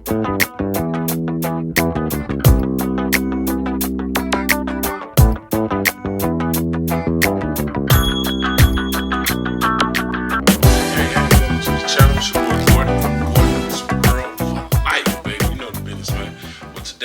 Today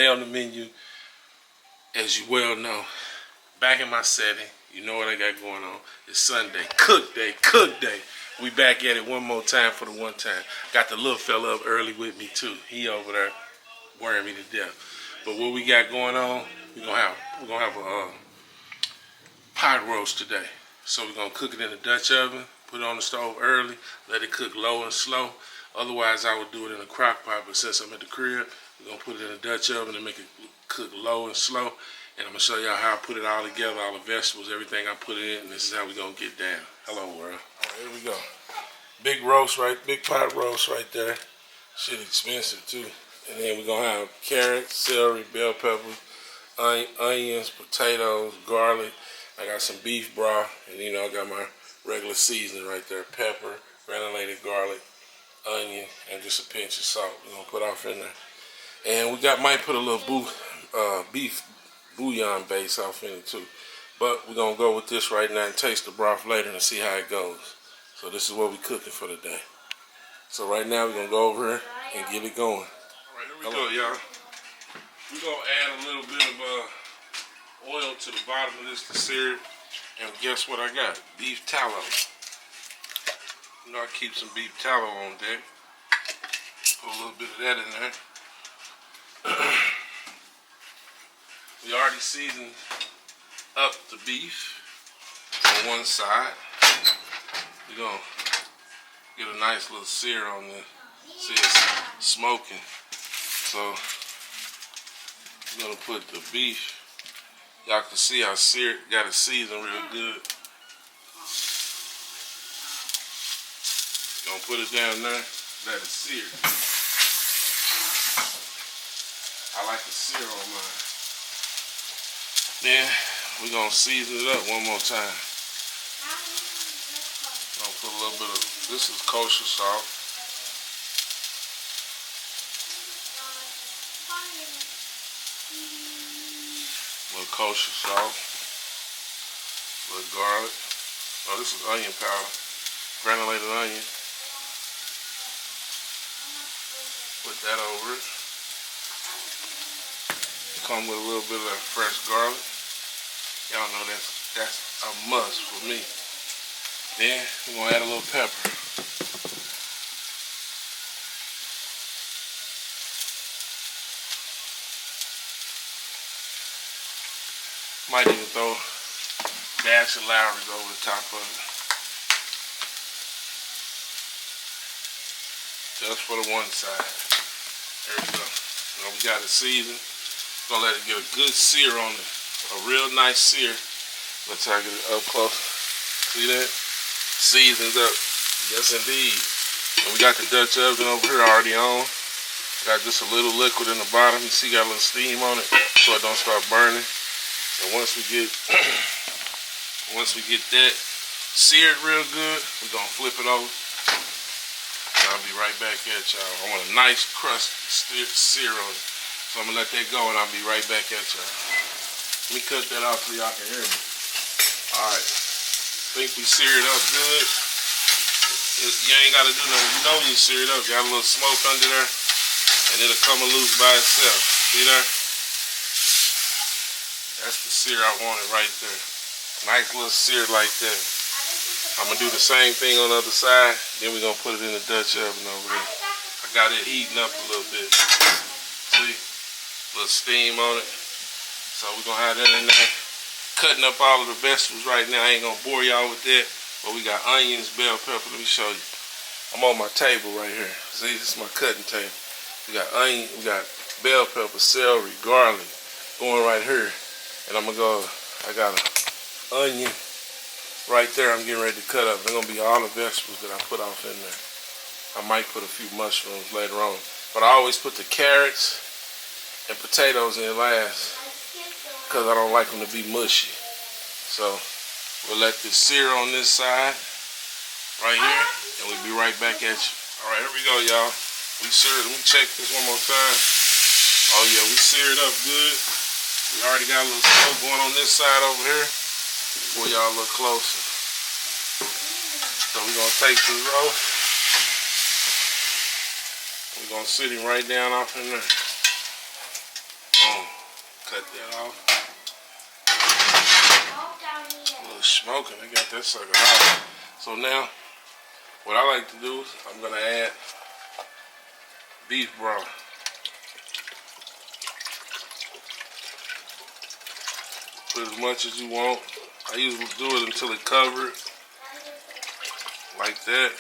on the menu, as you well know, back in my setting, you know what I got going on. It's Sunday, cook day, cook day. We back at it one more time for the one time. Got the little fella up early with me too. He over there worrying me to death. But what we got going on, we're gonna have a pot roast today. So we're gonna cook it in the Dutch oven, put it on the stove early, let it cook low and slow. Otherwise, I would do it in a crock pot, but since I'm at the crib, we're gonna put it in a Dutch oven and make it cook low and slow. And I'm gonna show y'all how I put it all together, all the vegetables, everything I put in, and this is how we're gonna get down. Hello, world. All right, here we go. Big roast, right? Big pot roast right there. Shit expensive too. And then we're gonna have carrots, celery, bell peppers, onions, potatoes, garlic. I got some beef broth, and you know I got my regular seasoning right there: pepper, granulated garlic, onion, and just a pinch of salt. We're gonna put off in there. And we might put a little beef bouillon base off in it too. But we're gonna go with this right now and taste the broth later and see how it goes. So this is what we're cooking for today. So right now we're gonna go over here and get it going. Alright, here we go, y'all. We're gonna add a little bit of oil to the bottom of this to sear it. And guess what I got? Beef tallow. You know I keep some beef tallow on deck. Put a little bit of that in there. We already seasoned up the beef on one side. We're gonna get a nice little sear on this. See, it's smoking. So we're gonna put the beef. Y'all can see I got it seasoned real good. Gonna put it down there, let it sear. I like to sear on mine. Then we're gonna season it up one more time. Gonna put a little bit of, this is kosher salt. A little kosher salt. A little garlic. Oh, this is onion powder. Granulated onion. Put that over it. Come with a little bit of that fresh garlic. Y'all know that's a must for me. Then we're gonna add a little pepper. Might even throw a dash of Lowry's over the top of it. Just for the one side. There we go. Now we got it seasoned. Gonna let it get a good sear on it. A real nice sear. Let's try to get it up close. See that? Seasoned up. Yes indeed. And we got the Dutch oven over here already on. Got just a little liquid in the bottom. You see got a little steam on it so it don't start burning. And once we get that seared real good, we're gonna flip it over. And I'll be right back at y'all. I want a nice crust sear on it. So I'm gonna let that go and I'll be right back at y'all. Let me cut that off so y'all can hear me. Alright. Think we seared up good. You ain't gotta do nothing. You know when you sear it up, got a little smoke under there. And it'll come loose by itself. See there? That's the sear I wanted right there. Nice little sear like that. I'm gonna do the same thing on the other side. Then we're gonna put it in the Dutch oven over there. I got it heating up a little bit. See? A little steam on it. So we're gonna have that in there. Cutting up all of the vegetables right now. I ain't gonna bore y'all with that. But we got onions, bell pepper. Let me show you. I'm on my table right here. See, this is my cutting table. We got onion, we got bell pepper, celery, garlic going right here. And I'm gonna go, I got an onion right there I'm getting ready to cut up. They're gonna be all the vegetables that I put off in there. I might put a few mushrooms later on. But I always put the carrots and potatoes in last because I don't like them to be mushy. So we'll let this sear on this side right here and we'll be right back at you. All right, here we go, y'all. We seared. Let me check this one more time. Oh yeah, we seared up good. We already got a little smoke going on this side over here. Boy, y'all look closer. So we're gonna take this roast. We're gonna sit him right down off in there. Boom. Cut that off. A little smoking. They got that sucker hot. So now, what I like to do is I'm gonna add beef broth. Put as much as you want. I usually do it until it covered, like that.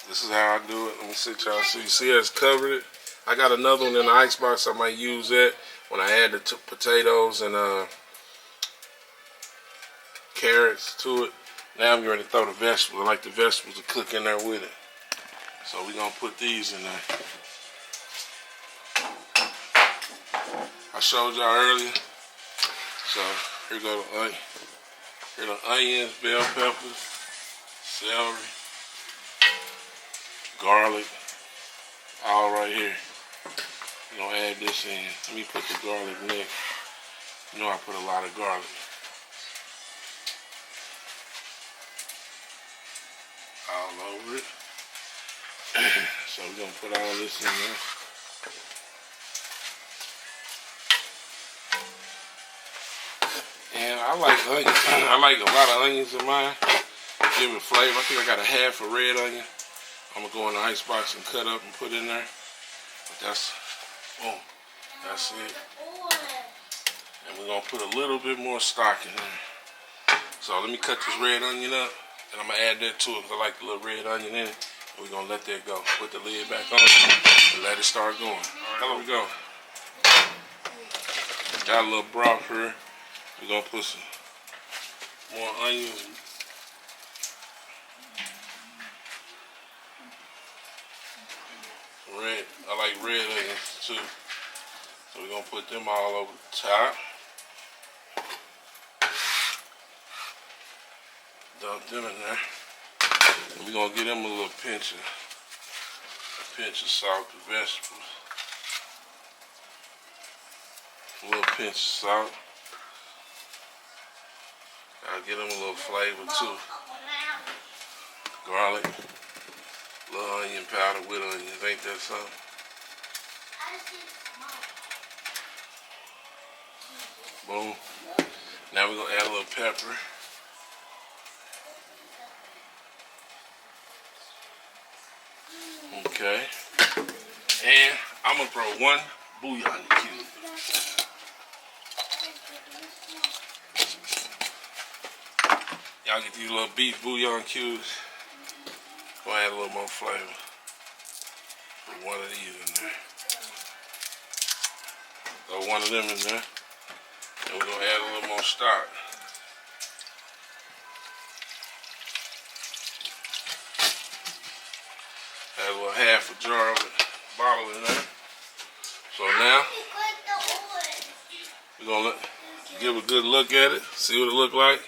This is how I do it. Let me see y'all see. See how it's covered it? I got another one in the icebox. I might use that when I add the potatoes and carrots to it. Now I'm ready to throw the vegetables. I like the vegetables to cook in there with it. So we're gonna put these in there. I showed y'all earlier. So here go the onion. Here the onions, bell peppers, celery, garlic, all right here. We're gonna add this in. Let me put the garlic next. You know I put a lot of garlic. All over it. So we're gonna put all this in there. And I like onions. I like a lot of onions in mine. Give it flavor. I think I got a half a red onion. I'm gonna go in the icebox and cut up and put in there. But that's, boom, that's it. And we're gonna put a little bit more stock in there. So let me cut this red onion up, and I'm gonna add that to it because I like the little red onion in it. And we're gonna let that go. Put the lid back on and let it start going. All right, here we go. Got a little broth here. We're gonna put some more onions. Red, I like red onions too. So we're gonna put them all over the top. Dump them in there. And we're gonna give them a little pinch of salt to vegetables. A little pinch of salt. I'll give them a little flavor too. Garlic, little onion powder with onions, ain't that something? Boom. Now we're gonna add a little pepper. Okay. And I'm gonna throw one bouillon cube. Y'all get these little beef bouillon cubes. Gonna add a little more flavor. Put one of these in there. Throw one of them in there. And we're gonna add a little more stock. Add a little half a jar of it, bottle in there. So now we're gonna give a good look at it, see what it look like.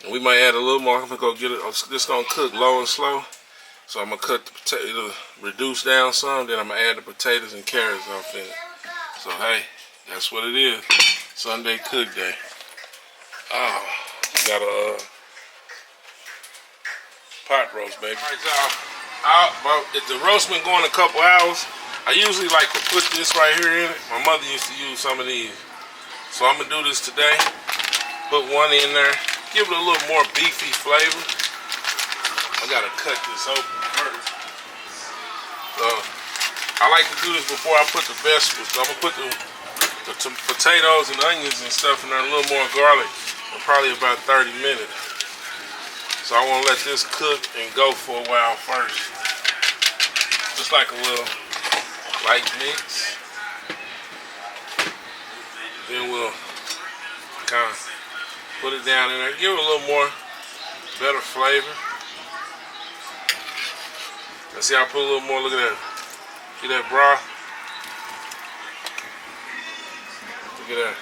And we might add a little more. I'm gonna go get it. This gonna cook low and slow. So I'm gonna cut the potato, reduce down some. Then I'm gonna add the potatoes and carrots off in it. So hey, that's what it is. Sunday cook day. Oh, we got a pot roast, baby. All right, y'all. If the roast been going a couple hours, I usually like to put this right here in it. My mother used to use some of these. So I'm gonna do this today. Put one in there. Give it a little more beefy flavor. I gotta cut this open first. So I like to do this before I put the vegetables. So I'm gonna put the potatoes and onions and stuff in there, a little more garlic, in probably about 30 minutes. So I want to let this cook and go for a while first. Just like a little light mix. Then we'll kind of put it down in there. Give it a little more, better flavor. Let's see, I put a little more, look at that. See that broth? Look at that.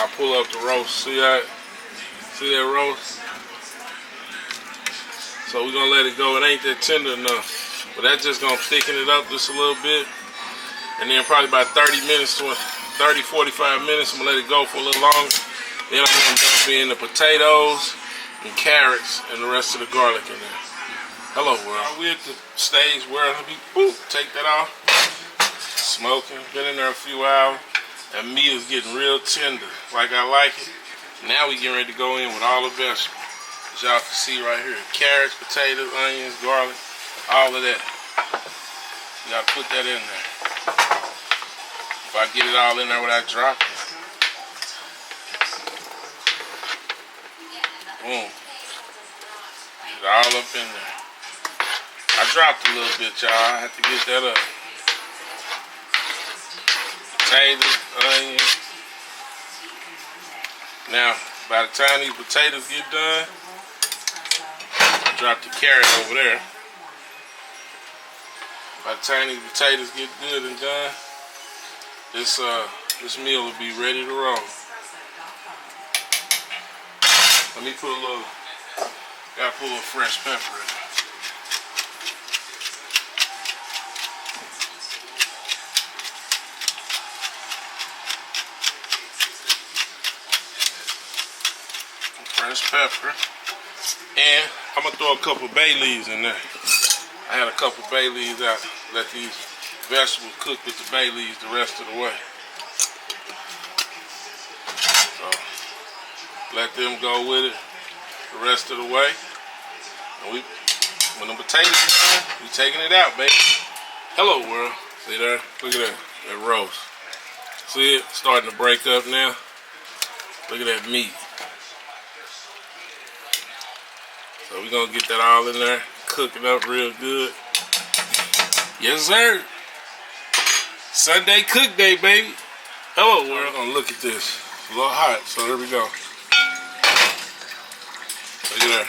I'll pull up the roast. See that? See that roast? So we're gonna let it go. It ain't that tender enough, but that's just gonna thicken it up just a little bit. And then probably about 30 minutes to 45 minutes, I'm gonna let it go for a little longer. Then I'm gonna dump in the potatoes and carrots and the rest of the garlic in there. Hello world. We're at the stage where let me take that off. Smoking, been in there a few hours. That meat is getting real tender, like I like it. Now we getting ready to go in with all the vegetables. As y'all can see right here, carrots, potatoes, onions, garlic, all of that. You gotta put that in there. If I get it all in there without dropping it. Boom. Get it all up in there. I dropped a little bit, y'all. I have to get that up. Potatoes, onions. Now, by the time these potatoes get done, I drop the carrot over there. By the time these potatoes get good and done, this meal will be ready to roll. Let me put a little, gotta put a little fresh pepper in. Fresh pepper. And I'm gonna throw a couple bay leaves in there. I had a couple bay leaves out. Let these vegetables cook with the bay leaves the rest of the way. So let them go with it the rest of the way. And when the potatoes are done, we taking it out, baby. Hello world. See there? Look at that. That roast. See it? Starting to break up now. Look at that meat. So we're gonna get that all in there, cook it up real good. Yes, sir. Sunday cook day, baby. Hello, world. We're gonna look at this. It's a little hot, so here we go. Look at that.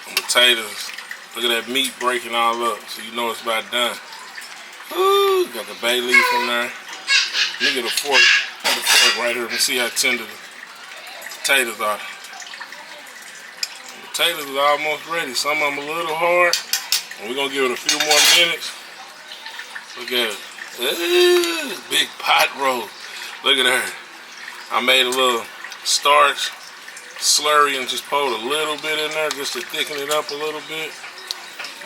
Some potatoes. Look at that meat breaking all up, so you know it's about done. Ooh, got the bay leaf in there. Let me get a fork. Get a fork right here. Let me see how tender the potatoes are. Potatoes are almost ready. Some of them a little hard. And we're gonna give it a few more minutes. Look at it. Ooh, big pot roast. Look at her. I made a little starch slurry and just poured a little bit in there just to thicken it up a little bit.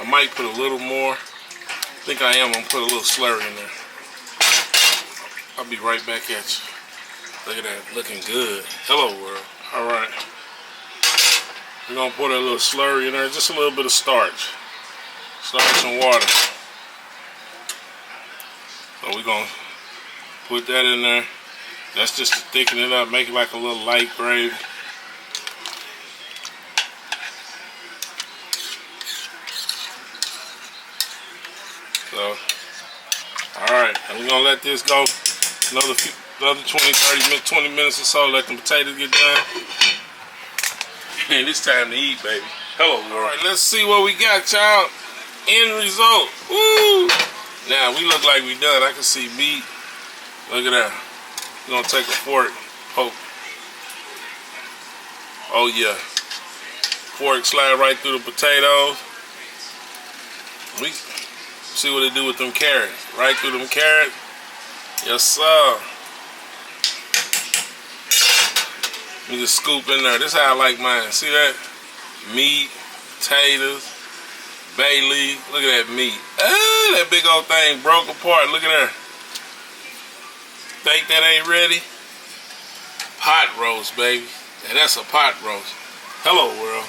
I might put a little more. I think I am gonna put a little slurry in there. I'll be right back at you. Look at that, looking good. Hello world. All right. We're gonna put a little slurry in there, just a little bit of starch. Starch and water. So we're gonna put that in there. That's just to thicken it up, make it like a little light gravy. So, alright, and we're gonna let this go another 20 minutes or so, let the potatoes get done. And it's time to eat, baby. Hello, world. All right, let's see what we got, y'all. End result. Woo! Now, we look like we done. I can see meat. Look at that. We're going to take a fork. Poke. Oh, yeah. Fork slide right through the potatoes. We see what they do with them carrots. Right through them carrots. Yes, sir. Let me just scoop in there. This is how I like mine. See that? Meat, potatoes, bay leaf. Look at that meat. Ah, that big old thing broke apart. Look at that. Think that ain't ready? Pot roast, baby. And that's a pot roast. Hello, world.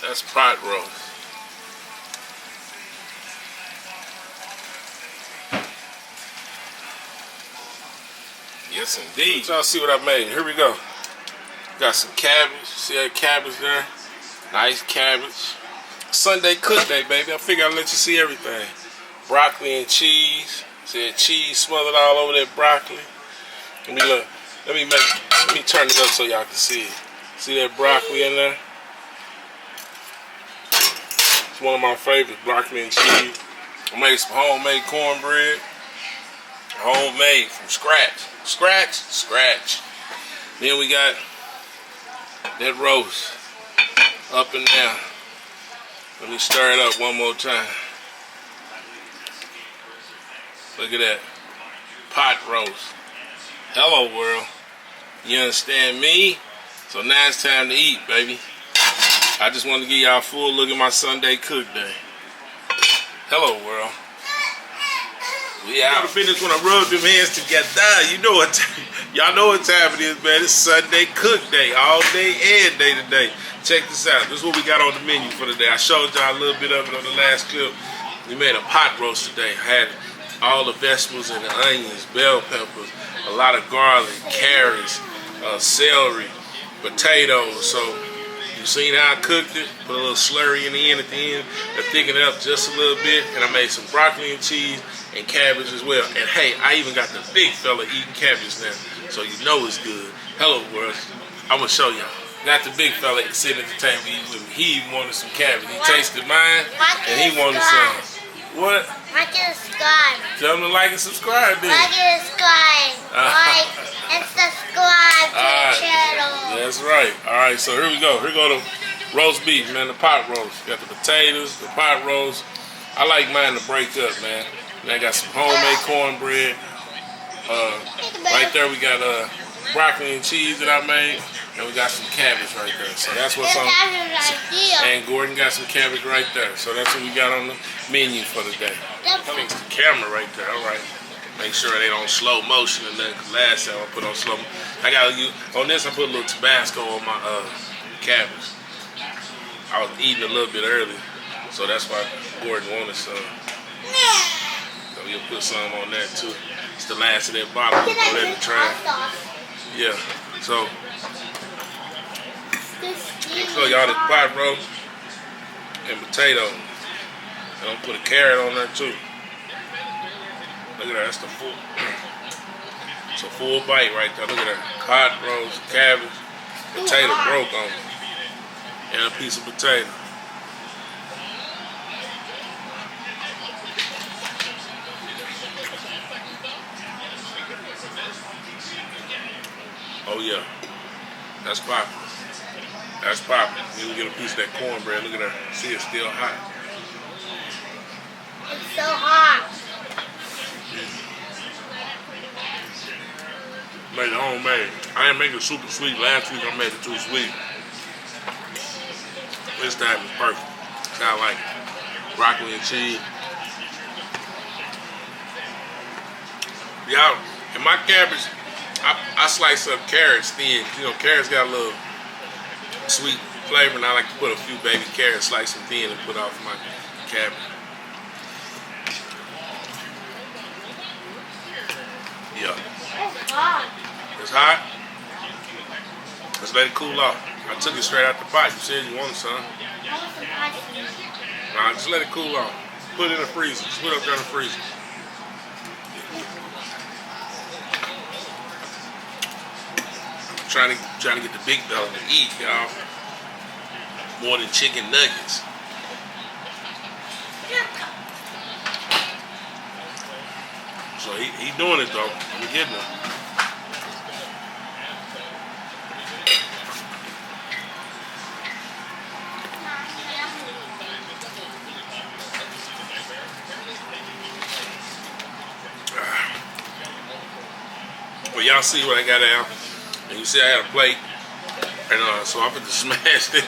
That's pot roast. Yes, indeed. Y'all see what I made. Here we go. Got some cabbage. See that cabbage there? Nice cabbage. Sunday cook day, baby. I figure I'll let you see everything. Broccoli and cheese. See that cheese smothered all over that broccoli. Let me look. Let me turn it up so y'all can see it. See that broccoli in there? It's one of my favorites, broccoli and cheese. I made some homemade cornbread. Homemade from scratch. Scratch. Then we got that roast up and down. Let me stir it up one more time. Look at that. Pot roast. Hello, world. You understand me? So now it's time to eat, baby. I just want to give y'all a full look at my Sunday cook day. Hello, world. We out of business when I rub them hands together. You know what y'all know what time it is, man. It's Sunday cook day. All day and day to day. Check this out. This is what we got on the menu for today. I showed y'all a little bit of it on the last clip. We made a pot roast today. I had all the vegetables and the onions, bell peppers, a lot of garlic, carrots, celery, potatoes. So you seen how I cooked it? Put a little slurry in the end at the end to thicken it up just a little bit. And I made some broccoli and cheese and cabbage as well. And hey, I even got the big fella eating cabbage now. So you know it's good. Hello, world. I'm going to show y'all. Got the big fella sitting at the table eating with me. He even wanted some cabbage. He tasted mine and he wanted some. What? Like and subscribe. Tell them to like and subscribe, then. Like and subscribe. Like and subscribe to the channel. That's right. All right, so here we go. Here go the roast beef, man, the pot roast. Got the potatoes, the pot roast. I like mine to break up, man. And I got some homemade cornbread. Right there we got broccoli and cheese that I made. And we got some cabbage right there. So that's what's on. And Gordon got some cabbage right there. So that's what we got on the menu for the day. Fix the camera right there. All right. Make sure they don't slow motion and then. Cause last time I put on slow. I got on this. I put a little Tabasco on my cabbage. I was eating a little bit early, so that's why Gordon wanted some. So we'll put some on that too. It's the last of that bottle. We'll go there to try. Yeah. So. So y'all the pot roast and potato. And I'm gonna put a carrot on there too. Look at that, that's the full. It's a full bite right there. Look at that. Pot roast, cabbage, potato broke on it. And a piece of potato. Oh yeah. That's popping. That's popping. You can get a piece of that cornbread. Look at that. See, it's still hot. It's so hot. Made it homemade. I didn't make it super sweet. Last week I made it too sweet. This time it's perfect. Got like broccoli and cheese. Y'all, in my cabbage, I slice up carrots thin. You know, carrots got a little sweet flavor, and I like to put a few baby carrots, slice them thin, and put off my cabbage. Yeah. It's hot. It's hot. Let's let it cool off. I took it straight out the pot. You said you wanted some. I want some ice cream. Nah, just let it cool off. Put it in the freezer. Just put it up there in the freezer. Trying to get the big fella to eat, y'all. More than chicken nuggets. So he doing it though. I'm getting him. Well, y'all see what I got out. And you see I had a plate, and so I'm going to smash it,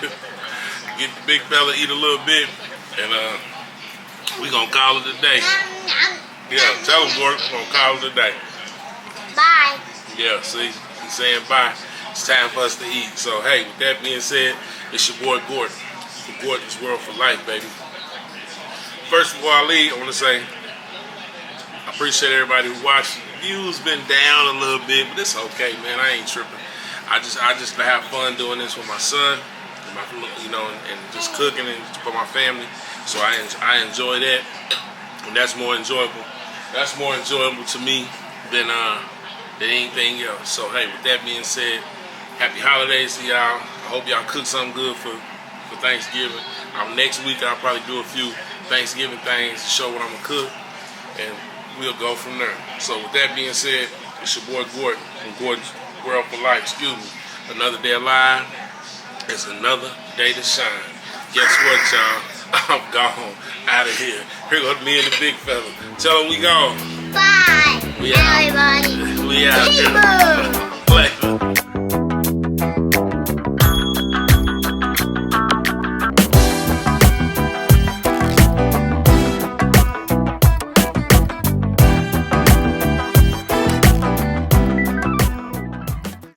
get the big fella eat a little bit, and we going to call it a day. Yeah, tell him, Gordon, we're going to call it a day. Bye. Yeah, see, he's saying bye. It's time for us to eat. So, hey, with that being said, it's your boy Gordon, for Gordon's World for Life, baby. First before I leave, I want to say, I appreciate everybody who watched. Views been down a little bit, but it's okay, man. I ain't tripping. I just have fun doing this with my son, and my, you know, and just cooking and for my family. So I enjoy that, and that's more enjoyable. That's more enjoyable to me than anything else. So hey, with that being said, happy holidays to y'all. I hope y'all cook something good for Thanksgiving. Next week I'll probably do a few Thanksgiving things to show what I'm gonna cook, and we'll go from there. So with that being said, it's your boy Gordon from Gordon's World for Life. Excuse me. Another day alive is another day to shine. Guess what, y'all? I'm gone. Out of here. Here go me and the big fella. Tell him we gone. Bye, We out. everybody. We out. Boo.